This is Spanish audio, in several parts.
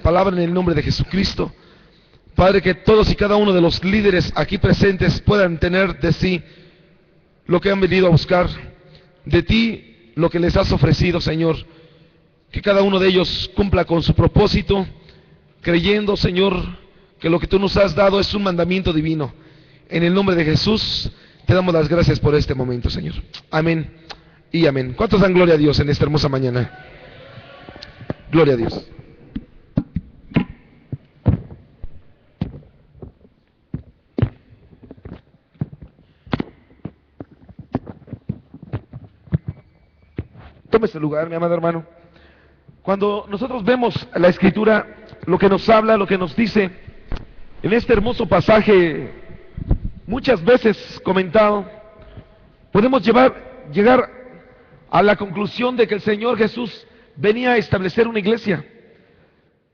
palabra en el nombre de Jesucristo. Padre, que todos y cada uno de los líderes aquí presentes puedan tener de sí lo que han venido a buscar, de ti lo que les has ofrecido, Señor. Que cada uno de ellos cumpla con su propósito, creyendo, Señor, que lo que tú nos has dado es un mandamiento divino. En el nombre de Jesús te damos las gracias por este momento, Señor. Amén y amén. ¿Cuántos dan gloria a Dios en esta hermosa mañana? Gloria a Dios. Tome este lugar, mi amado hermano. Cuando nosotros vemos la Escritura, lo que nos habla, lo que nos dice, en este hermoso pasaje, muchas veces comentado, podemos llegar a la conclusión de que el Señor Jesús venía a establecer una iglesia.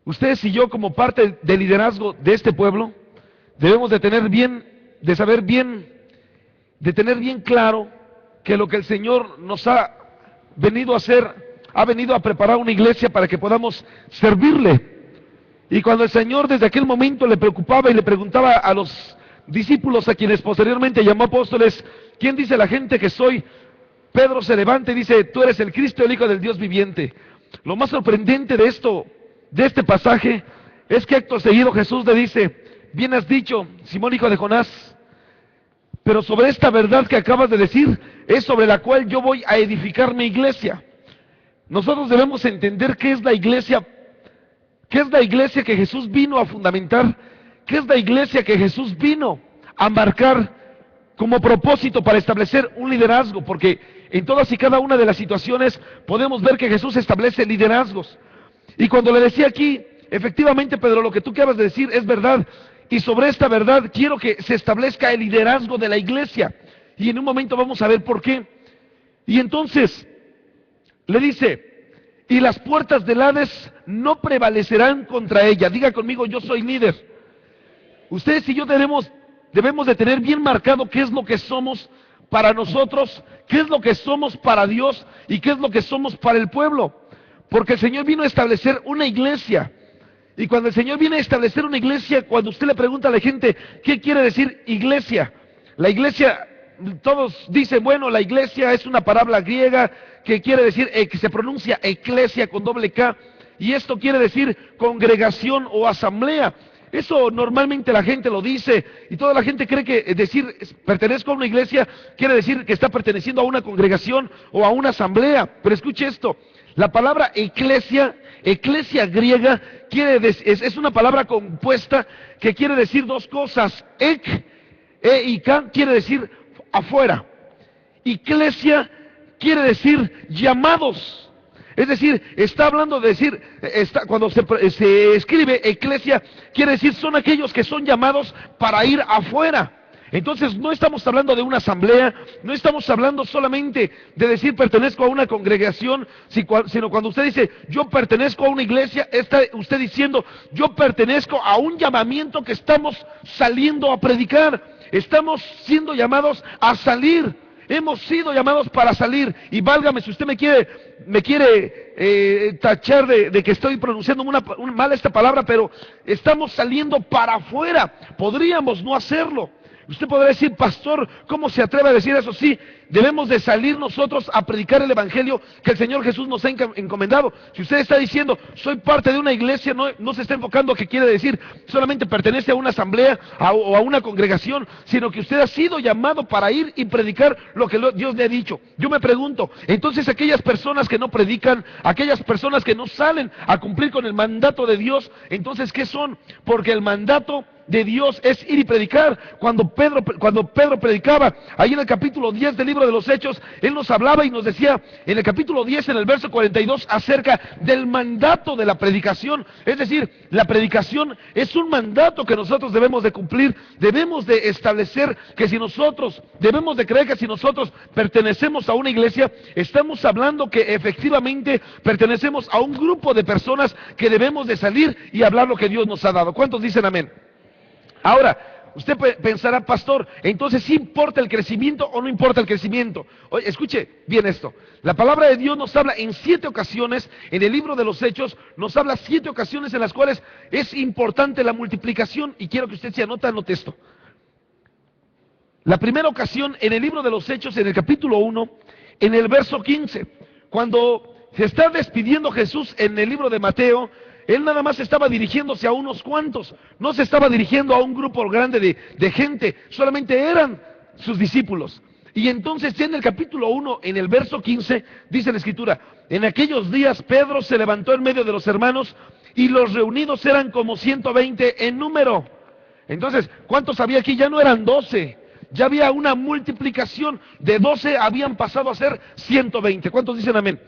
Ustedes y yo, como parte del liderazgo de este pueblo, debemos de tener bien, de saber bien, de tener bien claro que lo que el Señor nos ha venido a hacer, ha venido a preparar una iglesia para que podamos servirle. Y cuando el Señor desde aquel momento le preocupaba y le preguntaba a los discípulos, a quienes posteriormente llamó apóstoles, ¿quién dice la gente que soy? Pedro se levanta y dice, tú eres el Cristo, el Hijo del Dios viviente. Lo más sorprendente de esto, de este pasaje, es que acto seguido Jesús le dice, bien has dicho, Simón, hijo de Jonás, pero sobre esta verdad que acabas de decir, es sobre la cual yo voy a edificar mi iglesia. Nosotros debemos entender qué es la iglesia que Jesús vino a fundamentar, qué es la iglesia que Jesús vino a marcar como propósito para establecer un liderazgo, porque en todas y cada una de las situaciones podemos ver que Jesús establece liderazgos. Y cuando le decía aquí, efectivamente, Pedro, lo que tú acabas de decir es verdad, y sobre esta verdad quiero que se establezca el liderazgo de la iglesia, y en un momento vamos a ver por qué. Y entonces le dice, y las puertas del Hades no prevalecerán contra ella. Diga conmigo, yo soy líder. Ustedes y yo debemos de tener bien marcado qué es lo que somos para nosotros, qué es lo que somos para Dios y qué es lo que somos para el pueblo. Porque el Señor vino a establecer una iglesia. Y cuando el Señor viene a establecer una iglesia, cuando usted le pregunta a la gente, ¿qué quiere decir iglesia? La iglesia, todos dicen, bueno, la iglesia es una palabra griega que quiere decir, que se pronuncia eclesia con doble K, y esto quiere decir congregación o asamblea. Eso normalmente la gente lo dice, y toda la gente cree que decir pertenezco a una iglesia quiere decir que está perteneciendo a una congregación o a una asamblea. Pero escuche esto, la palabra eclesia griega es una palabra compuesta que quiere decir dos cosas. Y ka quiere decir afuera. Iglesia quiere decir llamados. Es decir, está hablando de decir, cuando se escribe eclesia, quiere decir son aquellos que son llamados para ir afuera. Entonces no estamos hablando de una asamblea, no estamos hablando solamente de decir pertenezco a una congregación, sino cuando usted dice yo pertenezco a una iglesia, está usted diciendo yo pertenezco a un llamamiento que estamos saliendo a predicar, estamos siendo llamados a salir. Hemos sido llamados para salir, y válgame si usted me quiere tachar de que estoy pronunciando mal esta palabra, pero estamos saliendo para afuera. Podríamos no hacerlo. Usted podrá decir, pastor, ¿cómo se atreve a decir eso? Sí, debemos de salir nosotros a predicar el evangelio que el Señor Jesús nos ha encomendado. Si usted está diciendo, soy parte de una iglesia, no se está enfocando a que quiere decir solamente pertenece a una asamblea o a una congregación, sino que usted ha sido llamado para ir y predicar lo que Dios le ha dicho. Yo me pregunto, entonces aquellas personas que no predican, aquellas personas que no salen a cumplir con el mandato de Dios, entonces ¿qué son? Porque el mandato de Dios es ir y predicar. Cuando Pedro predicaba, ahí en el capítulo 10 del libro de los Hechos, él nos hablaba y nos decía, en el capítulo 10, en el verso 42, acerca del mandato de la predicación. Es decir, la predicación es un mandato que nosotros debemos de cumplir, debemos de establecer que si nosotros, debemos de creer que si nosotros pertenecemos a una iglesia, estamos hablando que efectivamente pertenecemos a un grupo de personas que debemos de salir y hablar lo que Dios nos ha dado. ¿Cuántos dicen amén? Ahora, usted pensará, pastor, entonces ¿sí importa el crecimiento o no importa el crecimiento? Oye, escuche bien esto. La palabra de Dios nos habla en 7 ocasiones, en el libro de los Hechos, nos habla 7 ocasiones en las cuales es importante la multiplicación, y quiero que usted se anote esto. La primera ocasión en el libro de los Hechos, en el capítulo 1, en el verso 15, cuando se está despidiendo Jesús en el libro de Mateo, Él nada más estaba dirigiéndose a unos cuantos, no se estaba dirigiendo a un grupo grande de gente, solamente eran sus discípulos. Y entonces en el capítulo 1, en el verso 15, dice la Escritura, en aquellos días Pedro se levantó en medio de los hermanos y los reunidos eran como 120 en número. Entonces, ¿cuántos había aquí? Ya no eran 12, ya había una multiplicación, de 12 habían pasado a ser 120. ¿Cuántos dicen amén?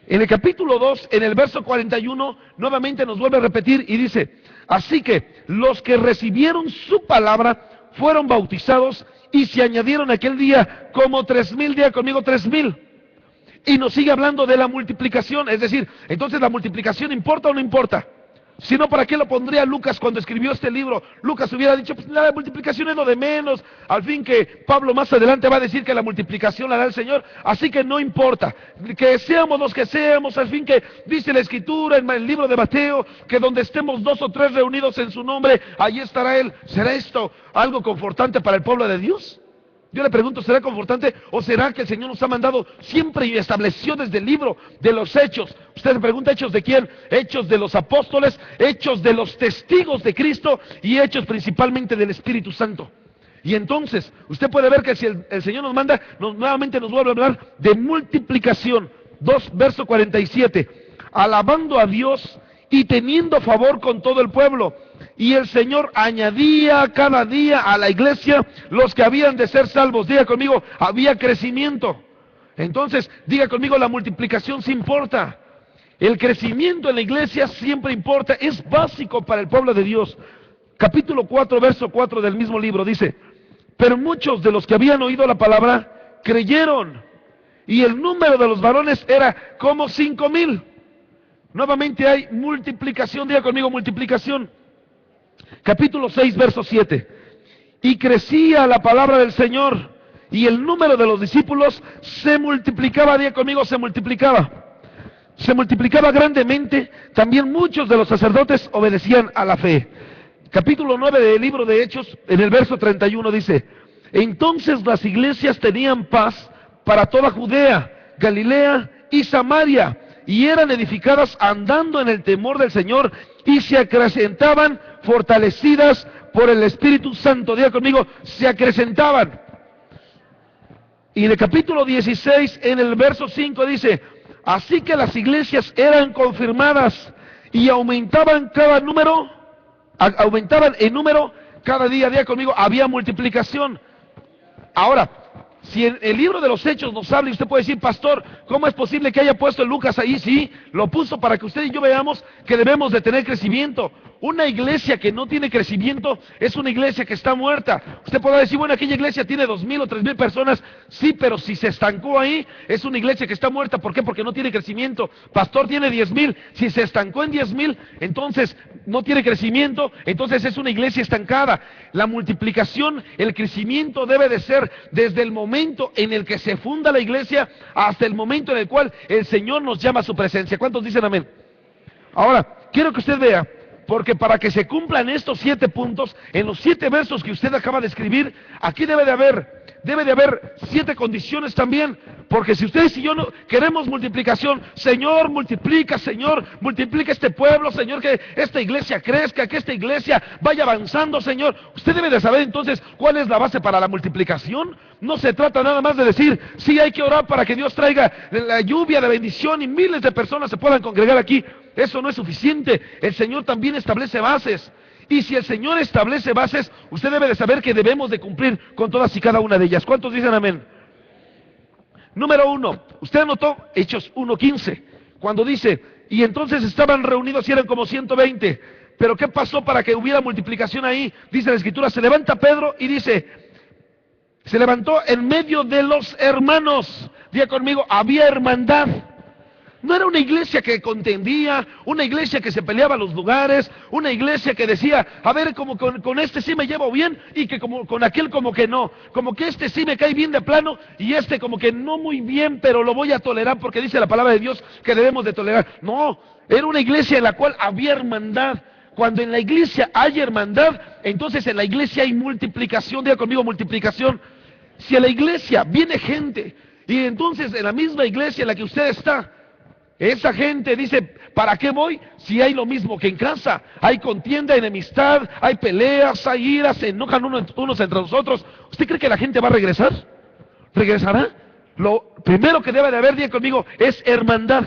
En el capítulo 2, en el verso 41, nuevamente nos vuelve a repetir y dice, así que los que recibieron su palabra fueron bautizados y se añadieron aquel día como 3,000, diga conmigo 3,000. Y nos sigue hablando de la multiplicación, es decir, entonces la multiplicación ¿importa o no importa? Si no, ¿para qué lo pondría Lucas cuando escribió este libro? Lucas hubiera dicho, pues la multiplicación es lo de menos, al fin que Pablo más adelante va a decir que la multiplicación la hará el Señor, así que no importa, que seamos los que seamos, al fin que dice la Escritura en el libro de Mateo, que donde estemos 2 o 3 reunidos en su nombre, allí estará Él. ¿Será esto algo confortante para el pueblo de Dios? Yo le pregunto, ¿será confortante o será que el Señor nos ha mandado siempre y estableció desde el libro de los Hechos? Usted se pregunta, ¿hechos de quién? Hechos de los apóstoles, hechos de los testigos de Cristo y hechos principalmente del Espíritu Santo. Y entonces, usted puede ver que si el Señor nos manda, nuevamente nos vuelve a hablar de multiplicación. 2, verso 47. Alabando a Dios y teniendo favor con todo el pueblo. Y el Señor añadía cada día a la iglesia los que habían de ser salvos. Diga conmigo, había crecimiento. Entonces, diga conmigo, la multiplicación sí importa. El crecimiento en la iglesia siempre importa, es básico para el pueblo de Dios. Capítulo 4, verso 4 del mismo libro dice, pero muchos de los que habían oído la palabra creyeron, y el número de los varones era como 5,000. Nuevamente hay multiplicación, diga conmigo, multiplicación. Capítulo 6, verso 7. Y crecía la palabra del Señor, y el número de los discípulos se multiplicaba, diga conmigo, se multiplicaba grandemente. También muchos de los sacerdotes obedecían a la fe. Capítulo 9 del libro de Hechos, en el verso 31 dice, entonces las iglesias tenían paz para toda Judea, Galilea y Samaria, y eran edificadas andando en el temor del Señor, y se acrecentaban fortalecidas por el Espíritu Santo. Diga conmigo, se acrecentaban. Y en el capítulo 16, en el verso 5 dice, así que las iglesias eran confirmadas y aumentaban en número cada día. Diga conmigo, había multiplicación. Ahora, si en el libro de los Hechos nos habla, y usted puede decir, pastor, ¿cómo es posible que haya puesto Lucas ahí? Sí, lo puso para que usted y yo veamos que debemos de tener crecimiento. Una iglesia que no tiene crecimiento es una iglesia que está muerta. Usted podrá decir, bueno, aquella iglesia tiene 2,000 o 3,000 personas. Sí, pero si se estancó ahí, es una iglesia que está muerta. ¿Por qué? Porque no tiene crecimiento. Pastor tiene 10,000. Si se estancó en 10,000, entonces no tiene crecimiento. Entonces es una iglesia estancada. La multiplicación, el crecimiento debe de ser desde el momento en el que se funda la iglesia hasta el momento en el cual el Señor nos llama a su presencia. ¿Cuántos dicen amén? Ahora, quiero que usted vea, porque para que se cumplan estos 7 puntos, en los 7 versos que usted acaba de escribir, aquí debe de haber 7 condiciones también, porque si ustedes y yo no queremos multiplicación, Señor, multiplica este pueblo, Señor, que esta iglesia crezca, que esta iglesia vaya avanzando, Señor. Usted debe de saber entonces cuál es la base para la multiplicación. No se trata nada más de decir, sí, hay que orar para que Dios traiga la lluvia de bendición y miles de personas se puedan congregar aquí. Eso no es suficiente. El Señor también establece bases. Y si el Señor establece bases, usted debe de saber que debemos de cumplir con todas y cada una de ellas. ¿Cuántos dicen amén? Número 1, usted anotó Hechos 1:15, cuando dice, y entonces estaban reunidos y eran como 120. Pero ¿qué pasó para que hubiera multiplicación ahí? Dice la Escritura, se levanta Pedro y dice, se levantó en medio de los hermanos. Diga conmigo, había hermandad. No era una iglesia que contendía, una iglesia que se peleaba los lugares, una iglesia que decía, a ver, como con este sí me llevo bien y que como con aquel como que no, como que este sí me cae bien de plano y este como que no muy bien, pero lo voy a tolerar porque dice la palabra de Dios que debemos de tolerar. No, era una iglesia en la cual había hermandad. Cuando en la iglesia hay hermandad, entonces en la iglesia hay multiplicación. Diga conmigo, multiplicación. Si a la iglesia viene gente y entonces en la misma iglesia en la que usted está, esa gente dice, ¿para qué voy? Si hay lo mismo que en casa, hay contienda, enemistad, hay peleas, hay iras, se enojan unos entre los otros. ¿Usted cree que la gente va a regresar? ¿Regresará? Lo primero que debe de haber, diga conmigo, es hermandad.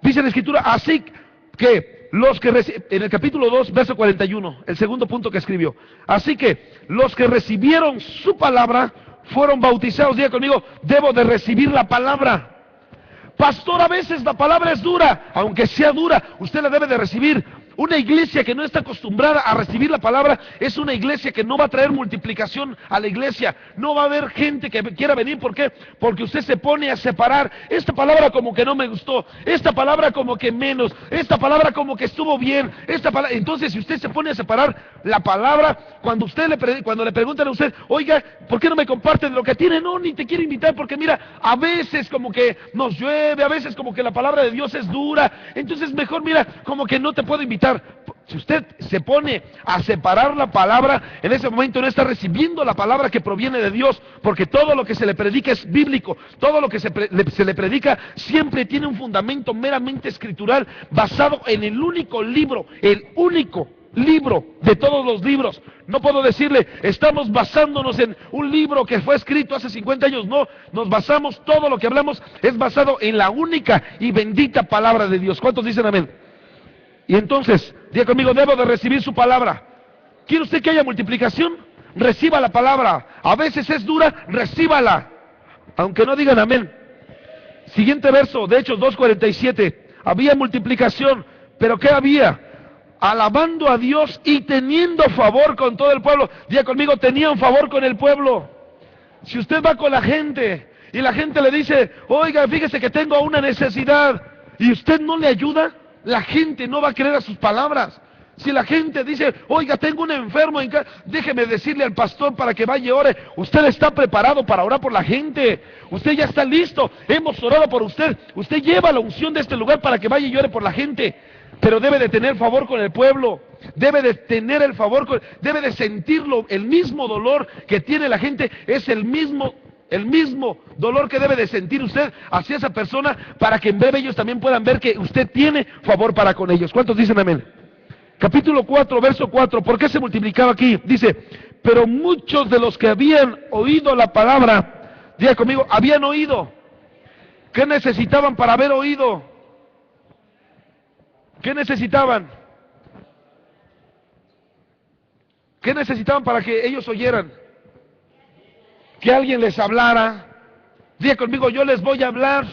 Dice la Escritura, así que los que en el capítulo 2, verso 41, el segundo punto que escribió. Así que los que recibieron su palabra fueron bautizados. Diga conmigo, debo de recibir la palabra. Pastor, a veces la palabra es dura. Aunque sea dura, usted la debe de recibir. Una iglesia que no está acostumbrada a recibir la palabra es una iglesia que no va a traer multiplicación a la iglesia. No va a haber gente que quiera venir. ¿Por qué? Porque usted se pone a separar. Esta palabra como que no me gustó. Esta palabra como que menos. Esta palabra como que estuvo bien. Entonces, si usted se pone a separar la palabra, cuando le preguntan a usted, oiga, ¿por qué no me comparte de lo que tiene? No, ni te quiero invitar porque mira, a veces como que nos llueve, a veces como que la palabra de Dios es dura. Entonces mejor mira, como que no te puedo invitar. Si usted se pone a separar la palabra, en ese momento no está recibiendo la palabra que proviene de Dios, porque todo lo que se le predica es bíblico, todo lo que se le predica siempre tiene un fundamento meramente escritural, basado en el único libro de todos los libros. No puedo decirle, estamos basándonos en un libro que fue escrito hace 50 años, no, nos basamos, todo lo que hablamos es basado en la única y bendita palabra de Dios. ¿Cuántos dicen amén? Y entonces, diga conmigo, debo de recibir su palabra. ¿Quiere usted que haya multiplicación? Reciba la palabra. A veces es dura, recíbala. Aunque no digan amén. Siguiente verso, de Hechos 2:47. Había multiplicación, pero ¿qué había? Alabando a Dios y teniendo favor con todo el pueblo. Diga conmigo, tenían favor con el pueblo. Si usted va con la gente y la gente le dice, oiga, fíjese que tengo una necesidad, y usted no le ayuda, la gente no va a creer a sus palabras. Si la gente dice, oiga, tengo un enfermo en casa, déjeme decirle al pastor para que vaya y ore. Usted está preparado para orar por la gente. Usted ya está listo. Hemos orado por usted. Usted lleva la unción de este lugar para que vaya y ore por la gente. Pero debe de tener favor con el pueblo. Debe de tener el favor, debe de sentirlo. El mismo dolor que tiene la gente es el mismo dolor que debe de sentir usted hacia esa persona, para que en breve ellos también puedan ver que usted tiene favor para con ellos. ¿Cuántos dicen amén? Capítulo 4, verso 4. ¿Por qué se multiplicaba aquí? Dice, pero muchos de los que habían oído la palabra, diga conmigo, habían oído. ¿Qué necesitaban para haber oído? ¿Qué necesitaban? ¿Qué necesitaban para que ellos oyeran? Que alguien les hablara. Diga conmigo, yo les voy a hablar.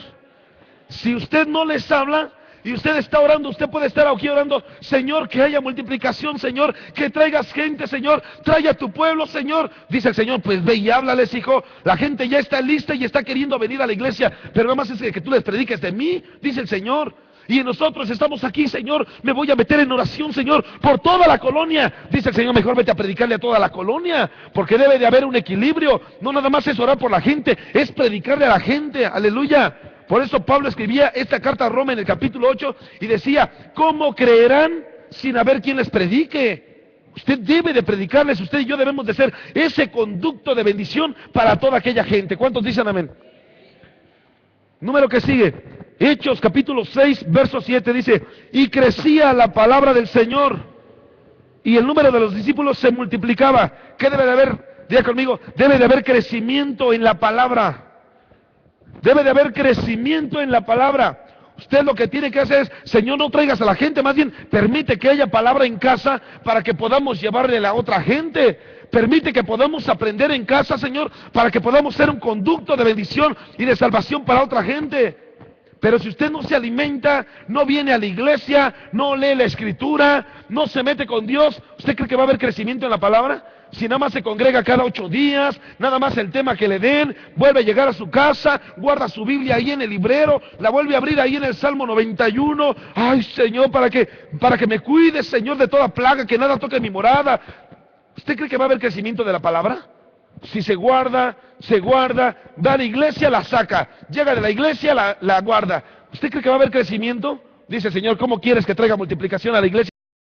Si usted no les habla y usted está orando, usted puede estar aquí orando, Señor, que haya multiplicación, Señor, que traigas gente, Señor, trae a tu pueblo, Señor. Dice el Señor, pues ve y háblales, hijo. La gente ya está lista y está queriendo venir a la iglesia, pero nada más es que tú les prediques de mí, dice el Señor. Y nosotros estamos aquí, Señor, me voy a meter en oración, Señor, por toda la colonia. Dice el Señor, mejor vete a predicarle a toda la colonia, porque debe de haber un equilibrio. No nada más es orar por la gente, es predicarle a la gente, aleluya. Por eso Pablo escribía esta carta a Roma en el capítulo 8 y decía, ¿cómo creerán sin haber quien les predique? Usted debe de predicarles, usted y yo debemos de ser ese conducto de bendición para toda aquella gente. ¿Cuántos dicen amén? Número que sigue. Hechos capítulo 6, verso 7 dice, y crecía la palabra del Señor y el número de los discípulos se multiplicaba. ¿Qué debe de haber? Diga conmigo, debe de haber crecimiento en la palabra. Debe de haber crecimiento en la palabra. Usted lo que tiene que hacer es, Señor, no traigas a la gente, más bien permite que haya palabra en casa para que podamos llevarle a la otra gente. Permite que podamos aprender en casa, Señor, para que podamos ser un conducto de bendición y de salvación para otra gente. Pero si usted no se alimenta, no viene a la iglesia, no lee la escritura, no se mete con Dios, ¿usted cree que va a haber crecimiento en la palabra? si nada más se congrega cada 8 días, nada más el tema que le den, vuelve a llegar a su casa, guarda su Biblia ahí en el librero, la vuelve a abrir ahí en el Salmo 91, ay Señor, para que me cuides, Señor, de toda plaga, que nada toque mi morada. ¿Usted cree que va a haber crecimiento de la palabra? Si se guarda, va a la iglesia, la saca, llega de la iglesia, la guarda. ¿Usted cree que va a haber crecimiento? Dice, Señor, ¿cómo quieres que traiga multiplicación a la iglesia?